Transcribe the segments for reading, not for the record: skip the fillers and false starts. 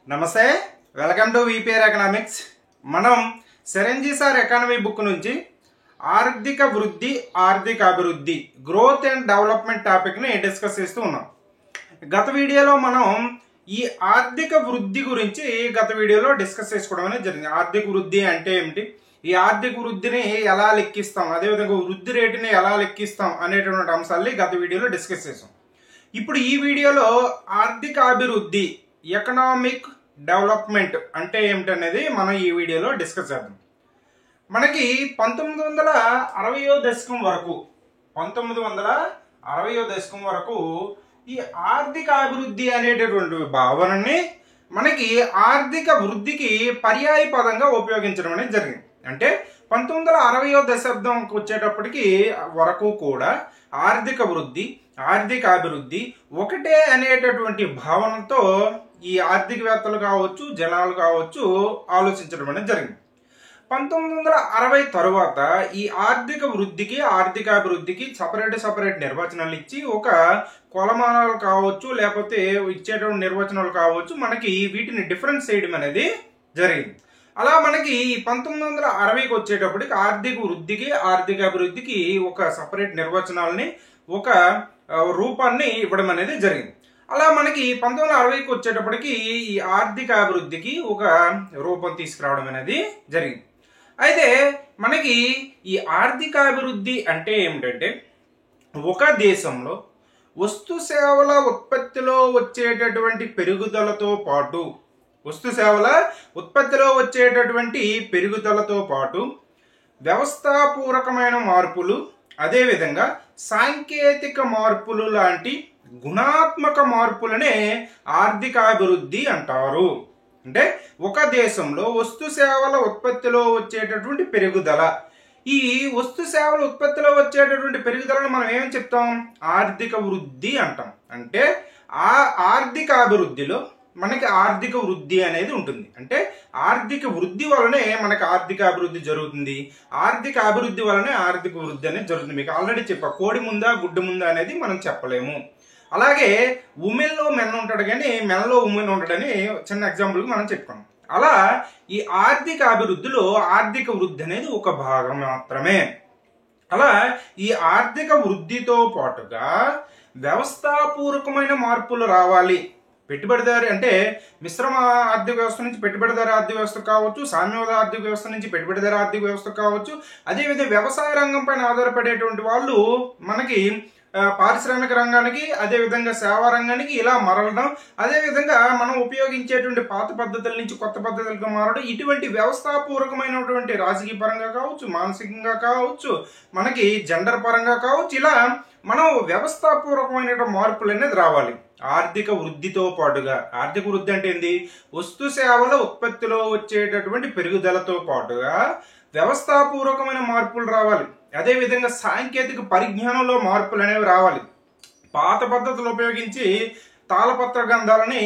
నమస్తే, welcome to VPR economics. మనం సెరెంజీ sir economy book నుంచి ఆర్థిక వృద్ధి, ఆర్థిక అభివృద్ధి, గ్రోత్ అండ్ డెవలప్మెంట్ టాపిక్ని డిస్కస్ చేస్తూ ఉన్నాం. గత వీడియోలో మనం ఈ ఆర్థిక వృద్ధి గురించి డిస్కస్ చేసుకోవడం అనేది జరిగింది. ఆర్థిక వృద్ధి అంటే ఏమిటి, ఈ ఆర్థిక వృద్ధిని ఎలా లెక్కిస్తాం, అదేవిధంగా వృద్ధి రేటుని ఎలా లెక్కిస్తాం అనేటువంటి అంశాలని గత వీడియోలో డిస్కస్ చేసాం. ఇప్పుడు ఈ వీడియోలో ఆర్థిక అభివృద్ధి, ఎకనామిక్ డెవలప్మెంట్ అంటే ఏమిటనేది మనం ఈ వీడియోలో డిస్కస్ చేద్దాం. మనకి 1960వ దశకం వరకు ఈ ఆర్థిక అభివృద్ధి అనేటటువంటి భావనని మనకి ఆర్థిక వృద్ధికి పర్యాయ పదంగా ఉపయోగించడం అనేది జరిగింది. అంటే 1960వ దశాబ్దంకి వచ్చేటప్పటికి వరకు కూడా ఆర్థిక వృద్ధి, ఆర్థిక అభివృద్ధి ఒకటే అనేటటువంటి భావనతో ఈ ఆర్థికవేత్తలు కావచ్చు, జనాలు కావచ్చు ఆలోచించడం అనేది జరిగింది. 1960 తరువాత ఈ ఆర్థిక వృద్ధికి, ఆర్థిక అభివృద్ధికి సపరేట్ నిర్వచనాలు ఇచ్చి ఒక కొలమానాలు కావచ్చు, లేకపోతే ఇచ్చేటువంటి నిర్వచనాలు కావచ్చు, మనకి వీటిని డిఫరెన్స్ చేయడం అనేది జరిగింది. అలా మనకి 1960కి వచ్చేటప్పటికి ఆర్థిక వృద్ధికి, ఆర్థిక అభివృద్ధికి ఒక సపరేట్ నిర్వచనాలని, ఒక రూపాన్ని ఇవ్వడం అనేది జరిగింది. అలా మనకి 1960కి వచ్చేటప్పటికి ఈ ఆర్థిక అభివృద్ధికి ఒక రూపం తీసుకురావడం అనేది జరిగింది. అయితే మనకి ఈ ఆర్థిక అభివృద్ధి అంటే ఏమిటంటే, ఒక దేశంలో వస్తు సేవల ఉత్పత్తిలో వచ్చేటటువంటి పెరుగుదలతో పాటు వ్యవస్థాపూర్వకమైన మార్పులు, అదేవిధంగా సాంకేతిక మార్పులు లాంటి గుణాత్మక మార్పులనే ఆర్థిక అభివృద్ధి అంటారు. అంటే ఒక దేశంలో వస్తు సేవల ఉత్పత్తిలో వచ్చేటటువంటి పెరుగుదల, ఈ వస్తు సేవల ఉత్పత్తిలో వచ్చేటటువంటి పెరుగుదలను మనం ఏమని చెప్తాం? ఆర్థిక వృద్ధి అంటాం. అంటే ఆ ఆర్థిక అభివృద్ధిలో మనకి ఆర్థిక వృద్ధి అనేది ఉంటుంది. అంటే ఆర్థిక వృద్ధి వలనే మనకి ఆర్థిక అభివృద్ధి జరుగుతుంది, ఆర్థిక అభివృద్ధి వలనే ఆర్థిక వృద్ధి అనేది జరుగుతుంది. మీకు ఆల్రెడీ చెప్పా, కోడి ముందా గుడ్డు ముందా అనేది మనం చెప్పలేము. అలాగే ఉమెన్లో మెన్ ఉంటాడు కానీ మెన్లో ఉమెన్ ఉంటాడని చిన్న ఎగ్జాంపుల్కి మనం చెప్పుకున్నాం. అలా ఈ ఆర్థిక అభివృద్ధిలో ఆర్థిక వృద్ధి అనేది ఒక భాగం మాత్రమే. అలా ఈ ఆర్థిక వృద్ధితో పాటుగా వ్యవస్థాపూర్వకమైన మార్పులు రావాలి. పెట్టుబడిదారి అంటే మిశ్రమ ఆర్థిక వ్యవస్థ నుంచి పెట్టుబడిదారి ఆర్థిక వ్యవస్థ కావచ్చు, సామ్యవాద ఆర్థిక వ్యవస్థ నుంచి పెట్టుబడిదారి ఆర్థిక వ్యవస్థ కావచ్చు, అదేవిధంగా వ్యవసాయ రంగం పైన ఆధారపడేటువంటి వాళ్ళు మనకి పారిశ్రామిక రంగానికి, అదేవిధంగా సేవా రంగానికి ఇలా మరలడం, అదేవిధంగా మనం ఉపయోగించేటువంటి పాత పద్ధతుల నుంచి కొత్త పద్ధతులకు మారడం, ఇటువంటి వ్యవస్థాపూర్వకమైనటువంటి రాజకీయ పరంగా కావచ్చు, మానసికంగా కావచ్చు, మనకి జెండర్ పరంగా కావచ్చు, ఇలా మనం వ్యవస్థాపూర్వకమైన మార్పులు అనేది రావాలి ఆర్థిక వృద్ధితో పాటుగా. ఆర్థిక వృద్ధి అంటే ఏంది? వస్తు సేవల ఉత్పత్తిలో వచ్చేటటువంటి పెరుగుదలతో పాటుగా వ్యవస్థాపూర్వకమైన మార్పులు రావాలి. అదేవిధంగా సాంకేతిక పరిజ్ఞానంలో మార్పులు అనేవి రావాలి. పాత పద్ధతులు ఉపయోగించి తాళపత్ర గ్రంథాలని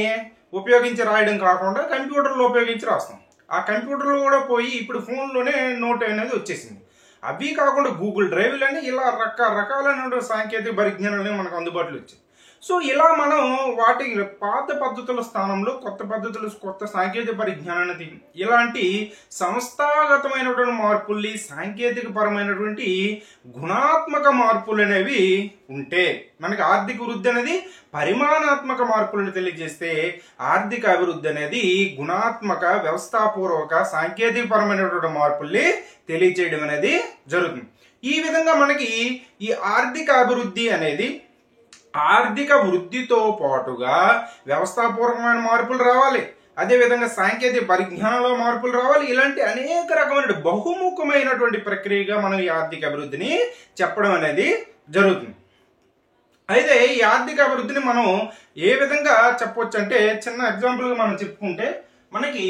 ఉపయోగించి రాయడం కాకుండా కంప్యూటర్లో ఉపయోగించి రాస్తాం. ఆ కంప్యూటర్లో కూడా పోయి ఇప్పుడు ఫోన్లోనే నోట్ అనేది వచ్చేసింది. అవి కాకుండా గూగుల్ డ్రైవ్లని ఇలా రకరకాలైన సాంకేతిక పరిజ్ఞానాలు మనకు అందుబాటులో వచ్చాయి. సో ఇలా మనం వాటి పాత పద్ధతుల స్థానంలో కొత్త పద్ధతులు, కొత్త సాంకేతిక పరిజ్ఞానాన్ని, ఇలాంటి సంస్థాగతమైనటువంటి మార్పుల్ని, సాంకేతిక పరమైనటువంటి గుణాత్మక మార్పులు అనేవి ఉంటే మనకి ఆర్థిక వృద్ధి అనేది పరిమాణాత్మక మార్పులను తెలియజేస్తే, ఆర్థిక అభివృద్ధి అనేది గుణాత్మక, వ్యవస్థాపూర్వక, సాంకేతిక పరమైనటువంటి మార్పుల్ని తెలియజేయడం అనేది జరుగుతుంది. ఈ విధంగా మనకి ఈ ఆర్థిక అభివృద్ధి అనేది ఆర్థిక వృద్ధితో పాటుగా వ్యవస్థాపూర్వకమైన మార్పులు రావాలి, అదేవిధంగా సాంకేతిక పరిజ్ఞానంలో మార్పులు రావాలి. ఇలాంటి అనేక రకమైన బహుముఖమైనటువంటి ప్రక్రియగా మనం ఈ ఆర్థిక అభివృద్ధిని చెప్పడం అనేది జరుగుతుంది. అయితే ఈ ఆర్థిక అభివృద్ధిని మనం ఏ విధంగా చెప్పవచ్చు అంటే, చిన్న ఎగ్జాంపుల్గా మనం చెప్పుకుంటే, మనకి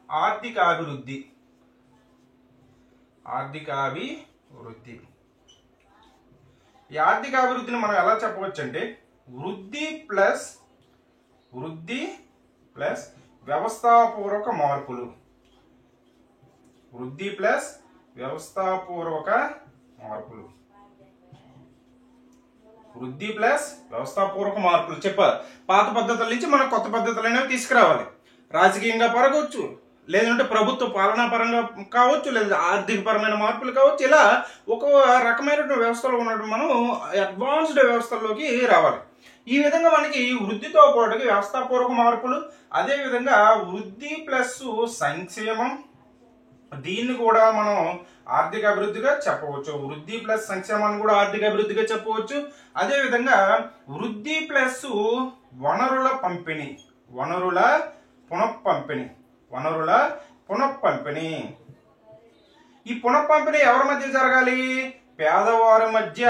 ఆర్థిక అభివృద్ధి ఈ ఆర్థిక అభివృద్ధిని మనం ఎలా చెప్పవచ్చు అంటే, వృద్ధి ప్లస్ వ్యవస్థాపూర్వక మార్పులు. వృద్ధి ప్లస్ వ్యవస్థాపూర్వక మార్పులు. వృద్ధి ప్లస్ వ్యవస్థాపూర్వక మార్పులు చెప్పారు. పాత పద్ధతుల నుంచి మనం కొత్త పద్ధతులు అనేవి తీసుకురావాలి. రాజకీయంగా పెరగవచ్చు, లేదంటే ప్రభుత్వ పాలనా పరంగా కావచ్చు, లేదా ఆర్థిక పరమైన మార్పులు కావచ్చు. ఇలా ఒక రకమైనటువంటి వ్యవస్థలో ఉన్నట్టు మనం అడ్వాన్స్డ్ వ్యవస్థల్లోకి రావాలి. ఈ విధంగా మనకి వృద్ధితో పాటుగా వ్యవస్థాపూర్వక మార్పులు, అదేవిధంగా వృద్ధి ప్లస్ సంక్షేమం, దీన్ని కూడా మనం ఆర్థిక అభివృద్ధిగా చెప్పవచ్చు. వృద్ధి ప్లస్ సంక్షేమాన్ని కూడా ఆర్థిక అభివృద్ధిగా చెప్పవచ్చు. అదేవిధంగా వృద్ధి ప్లస్ వనరుల పంపిణీ, వనరుల పునఃపంపిణీ. ఈ పునఃపంపిణీ ఎవరి మధ్య జరగాలి? పేదవారి మధ్య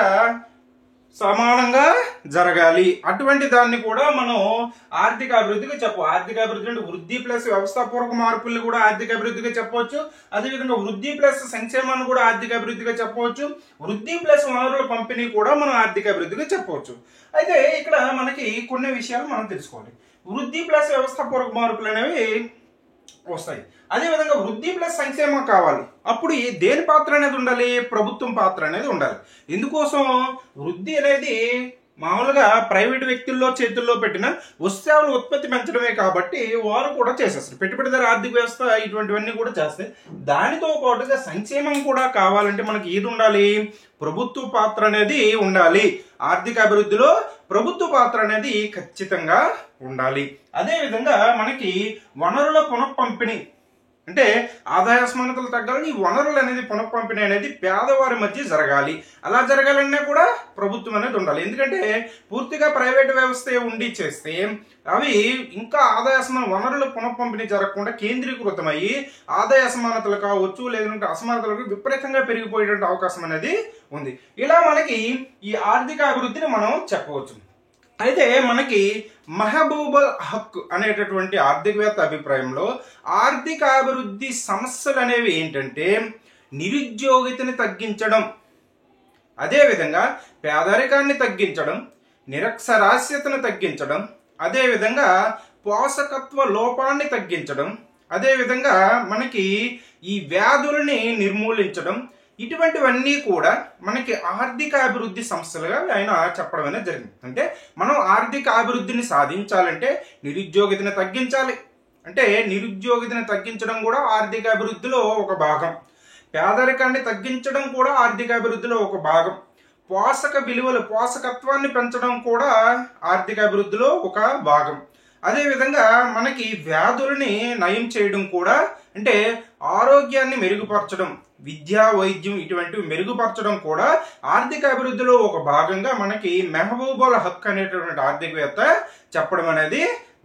సమానంగా జరగాలి. అటువంటి దాన్ని కూడా మనం ఆర్థిక అభివృద్ధిగా చెప్పు. ఆర్థిక అభివృద్ధి అంటే వృద్ధి ప్లస్ వ్యవస్థాపూర్వక మార్పుల్ని కూడా ఆర్థిక అభివృద్ధిగా చెప్పవచ్చు. అదేవిధంగా వృద్ధి ప్లస్ సంక్షేమాన్ని కూడా ఆర్థిక అభివృద్ధిగా చెప్పవచ్చు. వృద్ధి ప్లస్ వనరుల పంపిణీ కూడా మనం ఆర్థిక అభివృద్ధిగా చెప్పవచ్చు. అయితే ఇక్కడ మనకి కొన్ని విషయాలు మనం తెలుసుకోవాలి. వృద్ధి ప్లస్ వ్యవస్థాపూర్వక మార్పులు అనేవి వస్తాయి. అదేవిధంగా వృద్ధి ప్లస్ సంక్షేమం కావాలి. అప్పుడు దేని పాత్ర అనేది ఉండాలి? ప్రభుత్వం పాత్ర అనేది ఉండాలి. ఎందుకోసం? వృద్ధి అనేది మామూలుగా ప్రైవేట్ వ్యక్తుల్లో చేతుల్లో పెట్టిన వస్తువుల ఉత్పత్తి పెంచడమే కాబట్టి వారు కూడా చేసేస్తారు. పెట్టుబడిదారు ఆర్థిక వ్యవస్థ ఇటువంటివన్నీ కూడా చేస్తాయి. దానితో పాటుగా సంక్షేమం కూడా కావాలంటే మనకి ఏది ఉండాలి? ప్రభుత్వ పాత్ర అనేది ఉండాలి. ఆర్థిక అభివృద్ధిలో ప్రభుత్వ పాత్ర అనేది ఖచ్చితంగా ఉండాలి. అదేవిధంగా మనకి వనరుల పునఃపంపిణీ అంటే ఆదాయ అసమానతలు తగ్గాలని, ఈ వనరులు అనేది పునఃపంపిణీ అనేది పేదవారి మధ్య జరగాలి. అలా జరగాలన్నా కూడా ప్రభుత్వం అనేది ఉండాలి. ఎందుకంటే పూర్తిగా ప్రైవేట్ వ్యవస్థ ఉండి చేస్తే అవి ఇంకా ఆదాయ వనరుల పునఃపంపిణీ జరగకుండా కేంద్రీకృతమయ్యి ఆదాయ అసమానతలు కావచ్చు, లేదంటే అసమానతలకు విపరీతంగా పెరిగిపోయేటువంటి అవకాశం అనేది ఉంది. ఇలా మనకి ఈ ఆర్థిక అభివృద్ధిని మనం చెప్పవచ్చు. అయితే మనకి మహబూబల్ హక్ అనేటటువంటి ఆర్థికవేత్త అభిప్రాయంలో ఆర్థిక అభివృద్ధి సమస్యలు అనేవి ఏంటంటే నిరుద్యోగితని తగ్గించడం, అదేవిధంగా పేదరికాన్ని తగ్గించడం, నిరక్షరాస్యతను తగ్గించడం, అదేవిధంగా పోషకత్వ లోపాన్ని తగ్గించడం, అదేవిధంగా మనకి ఈ వ్యాధులని నిర్మూలించడం, ఇటువంటివన్నీ కూడా మనకి ఆర్థిక అభివృద్ధి సమస్యలుగా ఆయన చెప్పడం అనేది జరిగింది. అంటే మనం ఆర్థిక అభివృద్ధిని సాధించాలంటే నిరుద్యోగితని తగ్గించాలి. అంటే నిరుద్యోగితని తగ్గించడం కూడా ఆర్థిక అభివృద్ధిలో ఒక భాగం. పేదరికాన్ని తగ్గించడం కూడా ఆర్థిక అభివృద్ధిలో ఒక భాగం. పోషక విలువలు, పోషకత్వాన్ని పెంచడం కూడా ఆర్థిక అభివృద్ధిలో ఒక భాగం. అదేవిధంగా మనకి వ్యాధులని నయం చేయడం కూడా, అంటే ఆరోగ్యాన్ని మెరుగుపరచడం, విద్య, వైద్యం ఇటువంటివి మెరుగుపరచడం కూడా ఆర్థిక అభివృద్ధిలో ఒక భాగంగా మనకి మెహబూబుల్ హక్ అనేటటువంటి ఆర్థికవేత్త చెప్పడం అనేది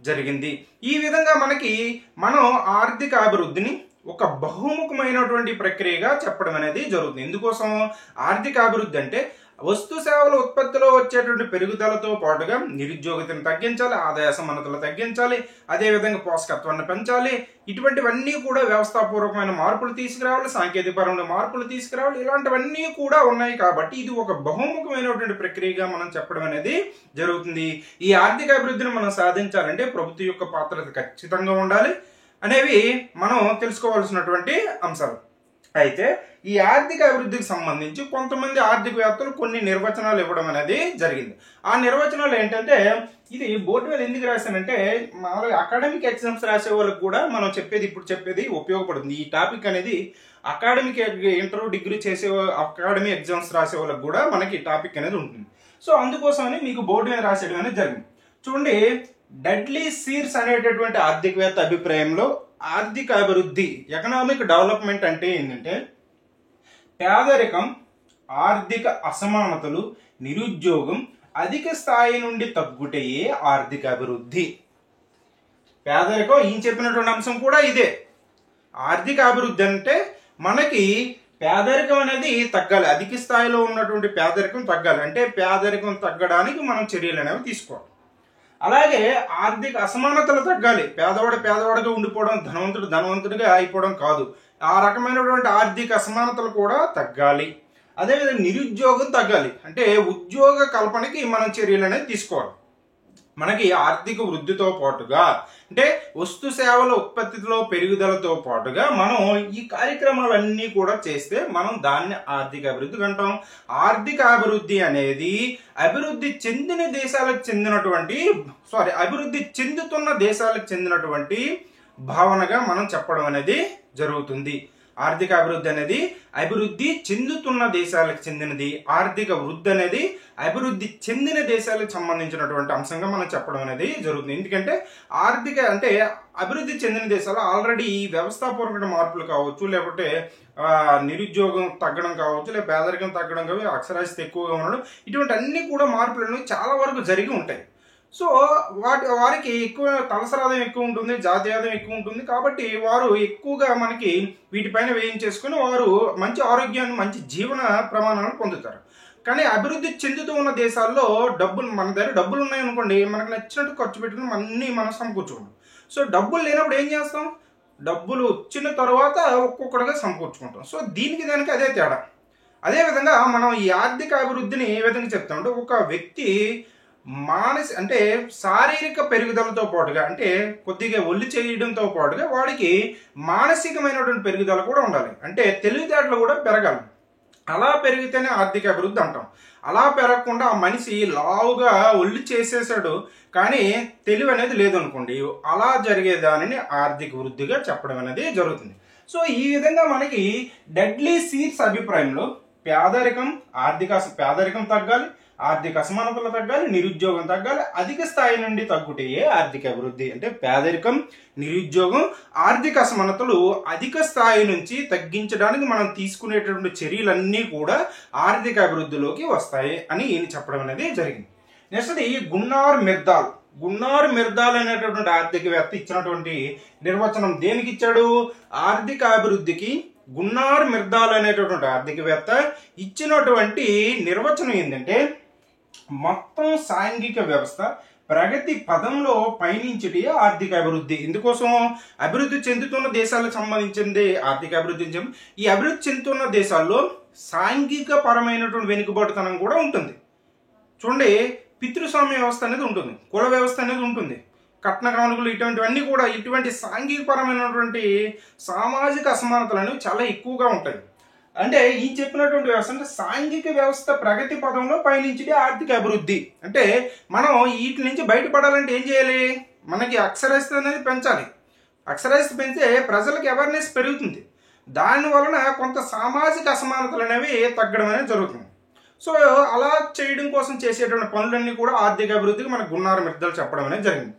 జరిగింది. ఈ విధంగా మనం ఆర్థిక అభివృద్ధిని ఒక బహుముఖమైనటువంటి ప్రక్రియగా చెప్పడం అనేది జరుగుతుంది. ఎందుకోసం? ఆర్థిక అభివృద్ధి అంటే వస్తు సేవల ఉత్పత్తిలో వచ్చేటువంటి పెరుగుదలతో పాటుగా నిరుద్యోగితను తగ్గించాలి, ఆదాయ అసమానతలు తగ్గించాలి, అదేవిధంగా పోషకత్వాన్ని పెంచాలి. ఇటువంటివన్నీ కూడా వ్యవస్థాపూర్వకమైన మార్పులు తీసుకురావాలి, సాంకేతికపరమైన మార్పులు తీసుకురావాలి. ఇలాంటివన్నీ కూడా ఉన్నాయి కాబట్టి ఇది ఒక బహుముఖమైనటువంటి ప్రక్రియగా మనం చెప్పడం అనేది జరుగుతుంది. ఈ ఆర్థిక అభివృద్ధిని మనం సాధించాలంటే ప్రభుత్వం యొక్క పాత్ర ఖచ్చితంగా ఉండాలి అనేవి మనం తెలుసుకోవాల్సినటువంటి అంశాలు. అయితే ఈ ఆర్థిక అభివృద్ధికి సంబంధించి కొంతమంది ఆర్థికవేత్తలు కొన్ని నిర్వచనాలు ఇవ్వడం అనేది జరిగింది. ఆ నిర్వచనాలు ఏంటంటే, ఇది బోర్డు మీద ఎందుకు రాశానంటే మామూలుగా అకాడమిక్ ఎగ్జామ్స్ రాసే వాళ్ళకి కూడా మనం ఇప్పుడు చెప్పేది ఉపయోగపడుతుంది. ఈ టాపిక్ అనేది అకాడమిక్ ఇంటర్, డిగ్రీ చేసే అకాడమిక్ ఎగ్జామ్స్ రాసే వాళ్ళకి కూడా మనకి టాపిక్ అనేది ఉంటుంది. సో అందుకోసమని మీకు బోర్డు మీద రాసేయడం అనేది జరిగింది. చూడండి, డడ్లీ సీర్స్ అనేటటువంటి ఆర్థికవేత్త అభిప్రాయంలో ఆర్థిక అభివృద్ధి, ఎకనామిక్ డెవలప్మెంట్ అంటే ఏంటంటే పేదరికం, ఆర్థిక అసమానతలు, నిరుద్యోగం అధిక స్థాయి నుండి తగ్గుటయే ఆర్థిక అభివృద్ధి. పేదరికం ఈయన చెప్పినటువంటి అంశం కూడా ఇదే. ఆర్థిక అభివృద్ధి అంటే మనకి పేదరికం అనేది తగ్గాలి, అధిక స్థాయిలో ఉన్నటువంటి పేదరికం తగ్గాలి. అంటే పేదరికం తగ్గడానికి మనం చర్యలు అనేవి తీసుకోవాలి. అలాగే ఆర్థిక అసమానతలు తగ్గాలి. పేదవాడిగా ఉండిపోవడం, ధనవంతుడిగా అయిపోవడం కాదు. ఆ రకమైనటువంటి ఆర్థిక అసమానతలు కూడా తగ్గాలి. అదేవిధంగా నిరుద్యోగం తగ్గాలి. అంటే ఉద్యోగ కల్పనకి మనం చర్యలు అనేది తీసుకోవాలి. మనకి ఆర్థిక వృద్ధితో పాటుగా, అంటే వస్తు సేవల ఉత్పత్తిలో పెరుగుదలతో పాటుగా మనం ఈ కార్యక్రమాలన్నీ కూడా చేస్తే మనం దాన్ని ఆర్థిక అభివృద్ధి అంటాం. ఆర్థిక అభివృద్ధి అనేది అభివృద్ధి చెందుతున్న దేశాలకు చెందినటువంటి భావనగా మనం చెప్పడం అనేది జరుగుతుంది. ఆర్థిక అభివృద్ధి అనేది అభివృద్ధి చెందుతున్న దేశాలకు చెందినది, ఆర్థిక వృద్ధి అనేది అభివృద్ధి చెందిన దేశాలకు సంబంధించినటువంటి అంశంగా మనం చెప్పడం అనేది జరుగుతుంది. ఎందుకంటే ఆర్థిక అంటే అభివృద్ధి చెందిన దేశాలు ఆల్రెడీ వ్యవస్థాపూర్వక మార్పులు కావచ్చు, లేకపోతే నిరుద్యోగం తగ్గడం కావచ్చు, లేదా పేదరికం తగ్గడం కావచ్చు, అక్షరాస్యత ఎక్కువగా ఉండడం, ఇటువంటి అన్ని కూడా మార్పులను చాలా వరకు జరిగి ఉంటాయి. సో వారికి ఎక్కువ తలసరి ఆదాయం ఎక్కువ ఉంటుంది, జాతీయ ఆదాయం ఎక్కువ ఉంటుంది. కాబట్టి వారు ఎక్కువగా మనకి వీటిపైన వేయించేసుకుని వారు మంచి ఆరోగ్యాన్ని, మంచి జీవన ప్రమాణాలను పొందుతారు. కానీ అభివృద్ధి చెందుతూ ఉన్న దేశాల్లో మన దగ్గర డబ్బులు ఉన్నాయనుకోండి, మనకు నచ్చినట్టు ఖర్చు పెట్టుకుని అన్నీ మనం సమకూర్చుకుంటాం. సో డబ్బులు లేనప్పుడు ఏం చేస్తాం? డబ్బులు వచ్చిన తర్వాత ఒక్కొక్కటిగా సమకూర్చుకుంటాం. సో దానికి అదే తేడా. అదేవిధంగా మనం ఈ ఆర్థిక అభివృద్ధిని ఏ విధంగా చెప్తామంటే, ఒక వ్యక్తి అంటే శారీరక పెరుగుదలతో పాటుగా, అంటే కొద్దిగా ఒళ్ళు చేయడంతో పాటుగా వాడికి మానసికమైనటువంటి పెరుగుదల కూడా ఉండాలి. అంటే తెలివితేటలు కూడా పెరగాలి. అలా పెరిగితేనే ఆర్థిక అభివృద్ధి అంటాం. అలా పెరగకుండా ఆ మనిషి లావుగా ఒళ్ళు చేసేసాడు కానీ తెలివి అనేది లేదనుకోండి, అలా జరిగేదానిని ఆర్థిక వృద్ధిగా చెప్పడం అనేది జరుగుతుంది. సో ఈ విధంగా మనకి డెడ్లీ సీడ్స్ అభిప్రాయంలో పేదరికం తగ్గాలి, ఆర్థిక అసమానతలు తగ్గాలి, నిరుద్యోగం తగ్గాలి, అధిక స్థాయి నుండి తగ్గుటయే ఆర్థిక అభివృద్ధి. అంటే పేదరికం, నిరుద్యోగం, ఆర్థిక అసమానతలు అధిక స్థాయి నుంచి తగ్గించడానికి మనం తీసుకునేటువంటి చర్యలన్నీ కూడా ఆర్థిక అభివృద్ధిలోకి వస్తాయి అని ఈయన చెప్పడం అనేది జరిగింది. నెక్స్ట్ గున్నార్ మిర్దాల్ అనేటటువంటి ఆర్థికవేత్త ఇచ్చినటువంటి నిర్వచనం దేనికి ఇచ్చాడు? ఆర్థిక అభివృద్ధికి గున్నార్ మిర్దాల్ అనేటటువంటి ఆర్థికవేత్త ఇచ్చినటువంటి నిర్వచనం ఏంటంటే, మొత్తం సాంఘిక వ్యవస్థ ప్రగతి పదంలో పయనించటే ఆర్థిక అభివృద్ధి. ఇందుకోసం అభివృద్ధి చెందుతున్న దేశాలకు సంబంధించింది ఆర్థిక అభివృద్ధి. ఈ అభివృద్ధి చెందుతున్న దేశాల్లో సాంఘిక పరమైనటువంటి వెనుకబాటుతనం కూడా ఉంటుంది. చూడండి, పితృస్వామ్య వ్యవస్థ అనేది ఉంటుంది, కుల వ్యవస్థ అనేది ఉంటుంది, కట్న కానుకలు, ఇటువంటివన్నీ కూడా ఇటువంటి సాంఘిక పరమైనటువంటి సామాజిక అసమానతలు అనేవి చాలా ఎక్కువగా ఉంటాయి. అంటే ఈ చెప్పినటువంటి వ్యవస్థ అంటే సాంఘిక వ్యవస్థ ప్రగతి పదంలో పయనించే ఆర్థిక అభివృద్ధి. అంటే మనం వీటి నుంచి బయటపడాలంటే ఏం చేయాలి? మనకి అక్షరాస్యత అనేది పెంచాలి. అక్షరాస్యత పెంచితే ప్రజలకు అవేర్నెస్ పెరుగుతుంది. దాని వలన కొంత సామాజిక అసమానతలు అనేవి తగ్గడం అనేది జరుగుతుంది. సో అలా చేయడం కోసం చేసేటువంటి పనులన్నీ కూడా ఆర్థిక అభివృద్ధికి మన గున్నార్ మిర్దాల్ చెప్పడం అనేది జరిగింది.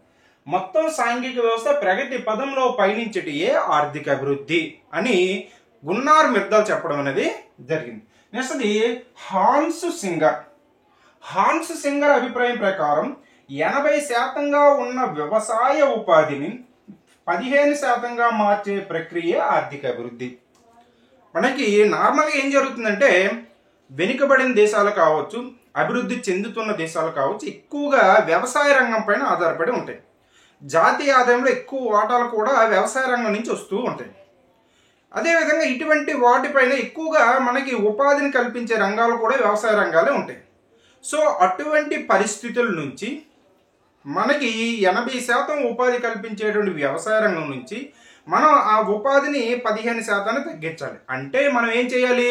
మొత్తం సాంఘిక వ్యవస్థ ప్రగతి పదంలో పయనించటే ఆర్థిక అభివృద్ధి అని గున్నార్ మిర్దాల్ చెప్పడం అనేది జరిగింది. నెక్స్ట్ హాన్స్ సింగర్ అభిప్రాయం ప్రకారం 80% ఉన్న వ్యవసాయ ఉపాధిని 15% మార్చే ప్రక్రియ ఆర్థిక అభివృద్ధి. మనకి నార్మల్గా ఏం జరుగుతుందంటే, వెనుకబడిన దేశాలు కావచ్చు, అభివృద్ధి చెందుతున్న దేశాలు కావచ్చు, ఎక్కువగా వ్యవసాయ రంగం పైన ఆధారపడి ఉంటాయి. జాతీయ ఆదాయంలో ఎక్కువ వాటాలు కూడా వ్యవసాయ రంగం నుంచి వస్తూ ఉంటాయి. అదేవిధంగా ఇటువంటి వాటిపైన ఎక్కువగా మనకి ఉపాధిని కల్పించే రంగాలు కూడా వ్యవసాయ రంగాలే ఉంటాయి. సో అటువంటి పరిస్థితుల నుంచి మనకి 80% ఉపాధి కల్పించేటువంటి వ్యవసాయ రంగం నుంచి మనం ఆ ఉపాధిని 15% తగ్గించాలి. అంటే మనం ఏం చేయాలి?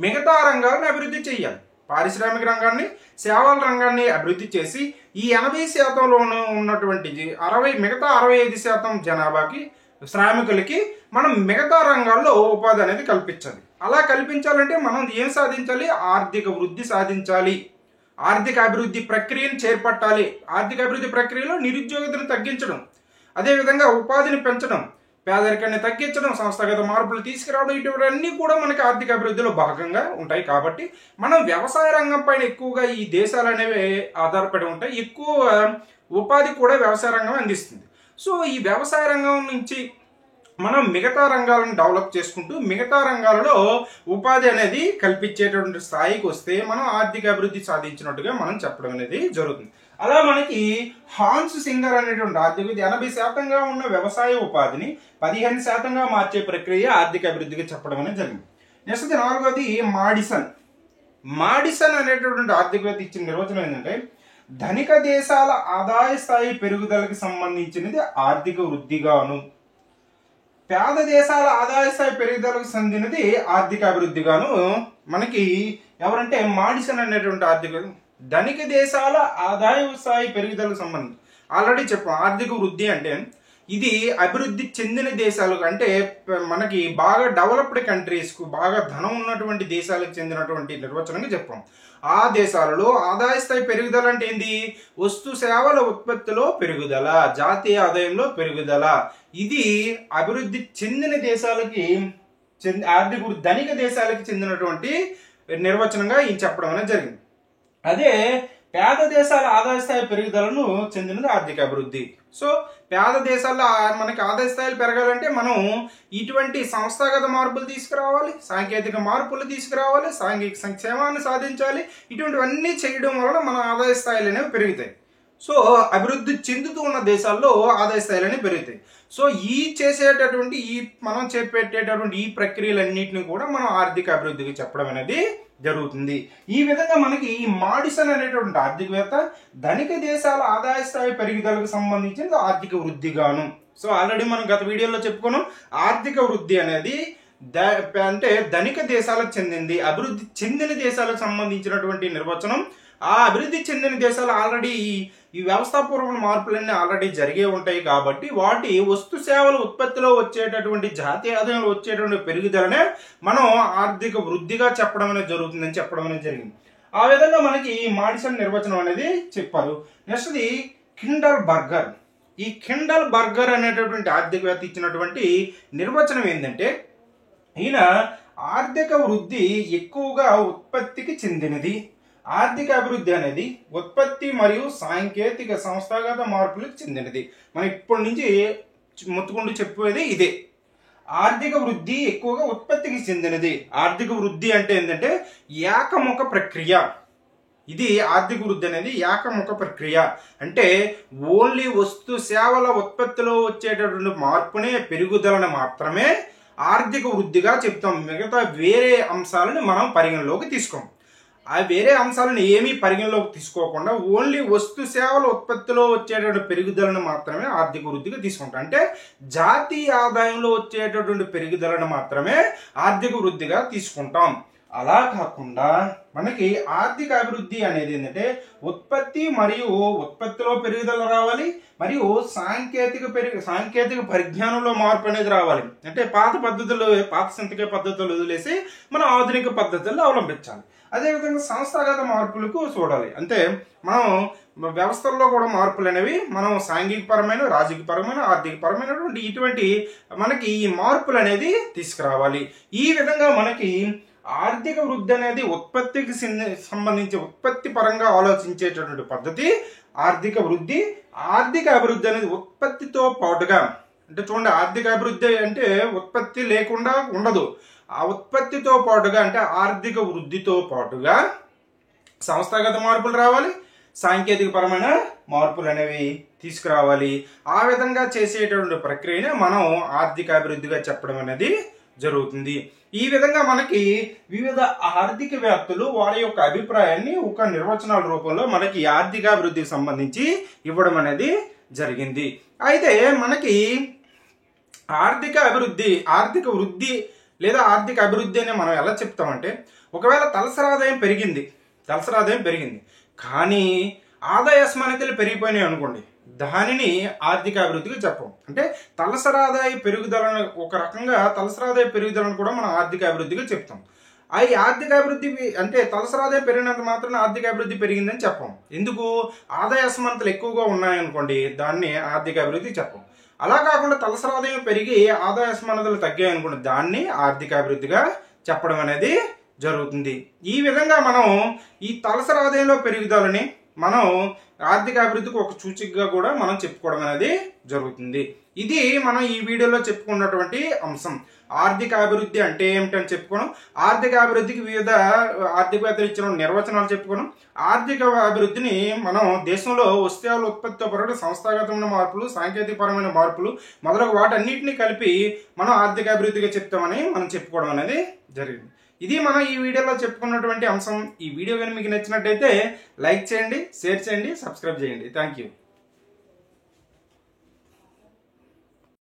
మిగతా రంగాలను అభివృద్ధి చేయాలి. పారిశ్రామిక రంగాన్ని, సేవల రంగాన్ని అభివృద్ధి చేసి ఈ 80%లోనూ ఉన్నటువంటి మిగతా 65% జనాభాకి, శ్రామికులకి మనం మిగతా రంగాల్లో ఉపాధి అనేది కల్పించాలి. అలా కల్పించాలంటే మనం ఏం సాధించాలి? ఆర్థిక వృద్ధి సాధించాలి, ఆర్థిక అభివృద్ధి ప్రక్రియను చేపట్టాలి. ఆర్థిక అభివృద్ధి ప్రక్రియలో నిరుద్యోగతను తగ్గించడం, అదేవిధంగా ఉపాధిని పెంచడం, పేదరికాన్ని తగ్గించడం, సంస్థాగత మార్పులు తీసుకురావడం, ఇటువంటివన్నీ కూడా మనకి ఆర్థిక అభివృద్ధిలో భాగంగా ఉంటాయి. కాబట్టి మనం వ్యవసాయ రంగం పైన ఎక్కువగా ఈ దేశాలు అనేవి ఆధారపడి ఉంటాయి. ఎక్కువ ఉపాధి కూడా వ్యవసాయ రంగం అందిస్తుంది. సో ఈ వ్యవసాయ రంగం నుంచి మనం మిగతా రంగాలను డెవలప్ చేసుకుంటూ మిగతా రంగాలలో ఉపాధి అనేది కల్పించేటువంటి స్థాయికి వస్తే మనం ఆర్థిక అభివృద్ధి సాధించినట్టుగా మనం చెప్పడం అనేది జరుగుతుంది. అలా మనకి హాన్స్ సింగర్ అనేటువంటి ఆర్థికవేత్త 80% ఉన్న వ్యవసాయ ఉపాధిని 15% మార్చే ప్రక్రియ ఆర్థిక అభివృద్ధిగా చెప్పడం అనేది జరిగింది. నెక్స్ట్ 4వది మాడిసన్ అనేటటువంటి ఆర్థికవేత్త ఇచ్చిన నిర్వచనం ఏంటంటే, ధనిక దేశాల ఆదాయ స్థాయి పెరుగుదలకు సంబంధించినది ఆర్థిక వృద్ధిగాను, పేద దేశాల ఆదాయ స్థాయి పెరుగుదలకు చెందినది ఆర్థిక అభివృద్ధిగాను మనకి ఎవరంటే మాడిసన్ అనేటువంటి ఆర్థికవేత్త. ధనిక దేశాల ఆదాయ స్థాయి పెరుగుదలకు సంబంధించి ఆల్రెడీ చెప్పాం. ఆర్థిక వృద్ధి అంటే ఇది అభివృద్ధి చెందిన దేశాలకు అంటే మనకి బాగా డెవలప్డ్ కంట్రీస్కు బాగా ధనం ఉన్నటువంటి దేశాలకు చెందినటువంటి నిర్వచనంగా చెప్పాం. ఆ దేశాలలో ఆదాయ స్థాయి పెరుగుదల అంటే ఏంది? వస్తు సేవల ఉత్పత్తిలో పెరుగుదల, జాతీయ ఆదాయంలో పెరుగుదల. ఇది అభివృద్ధి చెందిన దేశాలకి ఆర్థిక ధనిక దేశాలకి చెందినటువంటి నిర్వచనంగా ఈయన చెప్పడం అనేది జరిగింది. అదే పేద దేశాల ఆదాయ స్థాయి పెరుగుదలను చెందినది ఆర్థిక అభివృద్ధి. సో పేద దేశాల్లో మనకి ఆదాయ స్థాయిలు పెరగాలంటే మనం ఇటువంటి సంస్థాగత మార్పులు తీసుకురావాలి, సాంకేతిక మార్పులు తీసుకురావాలి, సాంఘిక సంక్షేమాన్ని సాధించాలి. ఇటువంటివన్నీ చేయడం వలన మన ఆదాయ స్థాయిలు అనేవి పెరుగుతాయి. సో అభివృద్ధి చెందుతూ ఉన్న దేశాల్లో ఆదాయ స్థాయిలు అనేవి పెరుగుతాయి. సో మనం చేపట్టేటటువంటి ఈ ప్రక్రియలన్నింటినీ కూడా మనం ఆర్థిక అభివృద్ధికి చెప్పడం అనేది జరుగుతుంది. ఈ విధంగా మనకి ఈ మాడిసన్ అనేటువంటి ఆర్థికవేత్త ధనిక దేశాల ఆదాయ స్థాయి పెరుగుదలకు సంబంధించిన ఆర్థిక వృద్ధిగాను. సో ఆల్రెడీ మనం గత వీడియోలో చెప్పుకున్నాం, ఆర్థిక వృద్ధి అనేది అంటే ధనిక దేశాలకు చెందింది, అభివృద్ధి చెందిన దేశాలకు సంబంధించినటువంటి నిర్వచనం. ఆ అభివృద్ధి చెందిన దేశాలు ఆల్రెడీ ఈ వ్యవస్థాపూర్వక మార్పులన్నీ ఆల్రెడీ జరిగే ఉంటాయి కాబట్టి వాటి వస్తు సేవల ఉత్పత్తిలో వచ్చేటటువంటి జాతీయ ఆదాయంలో వచ్చేటువంటి పెరుగుదలనే మనం ఆర్థిక వృద్ధిగా చెప్పడం అనేది జరుగుతుందని చెప్పడం అనేది జరిగింది. ఆ విధంగా మనకి మాడిసన్ నిర్వచనం అనేది చెప్పారు. నెక్స్ట్ది కిండల్ బర్గర్. ఈ కిండల్ బర్గర్ అనేటటువంటి ఆర్థికవేత్త ఇచ్చినటువంటి నిర్వచనం ఏంటంటే, ఈయన ఆర్థిక వృద్ధి ఎక్కువగా ఉత్పత్తికి చెందినది, ఆర్థిక అభివృద్ధి అనేది ఉత్పత్తి మరియు సాంకేతిక సంస్థాగత మార్పులకు చెందినది. మనం ఇప్పటి నుంచి మొత్తుకుంటూ చెప్పేది ఇదే. ఆర్థిక వృద్ధి ఎక్కువగా ఉత్పత్తికి చెందినది. ఆర్థిక వృద్ధి అంటే ఏంటంటే ఏకముఖ ప్రక్రియ. ఇది ఆర్థిక వృద్ధి అనేది ఏకముఖ ప్రక్రియ. అంటే ఓన్లీ వస్తు సేవల ఉత్పత్తిలో వచ్చేటటువంటి మార్పునే, పెరుగుదలను మాత్రమే ఆర్థిక వృద్ధిగా చెప్తాం. మిగతా వేరే అంశాలను మనం పరిగణలోకి తీసుకోం. ఆ వేరే అంశాలను ఏమీ పరిగణలోకి తీసుకోకుండా ఓన్లీ వస్తు సేవల ఉత్పత్తిలో వచ్చేటటువంటి పెరుగుదలను మాత్రమే ఆర్థిక వృద్ధిగా తీసుకుంటాం. అంటే జాతీయ ఆదాయంలో వచ్చేటటువంటి పెరుగుదలను మాత్రమే ఆర్థిక వృద్ధిగా తీసుకుంటాం. అలా కాకుండా మనకి ఆర్థిక అభివృద్ధి అనేది ఏంటంటే ఉత్పత్తి మరియు ఉత్పత్తిలో పెరుగుదల రావాలి, మరియు సాంకేతిక పరిజ్ఞానంలో మార్పు అనేది రావాలి. అంటే పాత సంతక పద్ధతులు వదిలేసి మనం ఆధునిక పద్ధతుల్లో అవలంబించాలి. అదేవిధంగా సంస్థాగత మార్పులకు చూడాలి. అంటే మనం వ్యవస్థల్లో కూడా మార్పులు అనేవి మనం సాంఘికపరమైన, రాజకీయపరమైన, ఆర్థికపరమైనటువంటి ఇటువంటి మనకి ఈ మార్పులు అనేది తీసుకురావాలి. ఈ విధంగా మనకి ఆర్థిక వృద్ధి అనేది ఉత్పత్తికి సంబంధించి ఉత్పత్తి పరంగా ఆలోచించేటటువంటి పద్ధతి ఆర్థిక వృద్ధి. ఆర్థిక అభివృద్ధి అనేది ఉత్పత్తితో పాటుగా, అంటే చూడండి, ఆర్థిక అభివృద్ధి అంటే ఉత్పత్తి లేకుండా ఉండదు. ఆ ఉత్పత్తితో పాటుగా అంటే ఆర్థిక వృద్ధితో పాటుగా సంస్థాగత మార్పులు రావాలి, సాంకేతిక పరమైన మార్పులు అనేవి తీసుకురావాలి. ఆ విధంగా చేసేటటువంటి ప్రక్రియనే మనం ఆర్థిక అభివృద్ధిగా చెప్పడం అనేది జరుగుతుంది. ఈ విధంగా మనకి వివిధ ఆర్థికవేత్తలు వారి యొక్క అభిప్రాయాన్ని ఒక నిర్వచనాల రూపంలో మనకి ఆర్థిక అభివృద్ధికి సంబంధించి ఇవ్వడం అనేది జరిగింది. అయితే మనకి ఆర్థిక వృద్ధి లేదా ఆర్థిక అభివృద్ధి అని మనం ఎలా చెప్తామంటే, ఒకవేళ తలసరి ఆదాయం పెరిగింది కానీ ఆదాయ అసమానతలు పెరిగిపోయినాయి అనుకోండి, దానిని ఆర్థిక అభివృద్ధిగా చెప్పం. అంటే తలసరి ఆదాయ పెరుగుదలను ఒక రకంగా తలసరి ఆదాయ పెరుగుదలను కూడా మనం ఆర్థిక అభివృద్ధిగా చెప్తాం. ఈ ఆర్థిక అభివృద్ధి అంటే తలసరి ఆదాయం పెరిగినంత మాత్రం ఆర్థిక అభివృద్ధి పెరిగిందని చెప్పం. ఎందుకు? ఆదాయ అసమానతలు ఎక్కువగా ఉన్నాయనుకోండి, దాన్ని ఆర్థిక అభివృద్ధి చెప్పం. అలా కాకుండా తలసరి ఆదాయం పెరిగి ఆదాయ అసమానతలు తగ్గాయి అనుకోండి, దాన్ని ఆర్థిక అభివృద్ధిగా చెప్పడం అనేది జరుగుతుంది. ఈ విధంగా మనం ఈ తలసరి ఆదాయంలో పెరుగుదలని మనం ఆర్థిక అభివృద్ధికి ఒక సూచికగా కూడా మనం చెప్పుకోవడం అనేది జరుగుతుంది. ఇది మనం ఈ వీడియోలో చెప్పుకున్నటువంటి అంశం. ఆర్థిక అభివృద్ధి అంటే ఏమిటని చెప్పుకోవడం, ఆర్థిక అభివృద్ధికి వివిధ ఆర్థికవేత్తలు ఇచ్చిన నిర్వచనాలు చెప్పుకోవడం, ఆర్థిక అభివృద్ధిని మనం దేశంలో వస్తువుల ఉత్పత్తితో పాటు సంస్థాగతమైన మార్పులు, సాంకేతికపరమైన మార్పులు మొదలగు వాటన్నిటిని కలిపి మనం ఆర్థిక అభివృద్ధిగా చెప్తామని మనం చెప్పుకోవడం అనేది జరిగింది. ఇది మనం ఈ వీడియోలో చెప్పుకున్నటువంటి అంశం. ఈ వీడియో కానీ మీకు నచ్చినట్టయితే లైక్ చేయండి, షేర్ చేయండి, సబ్స్క్రైబ్ చేయండి. Thank you.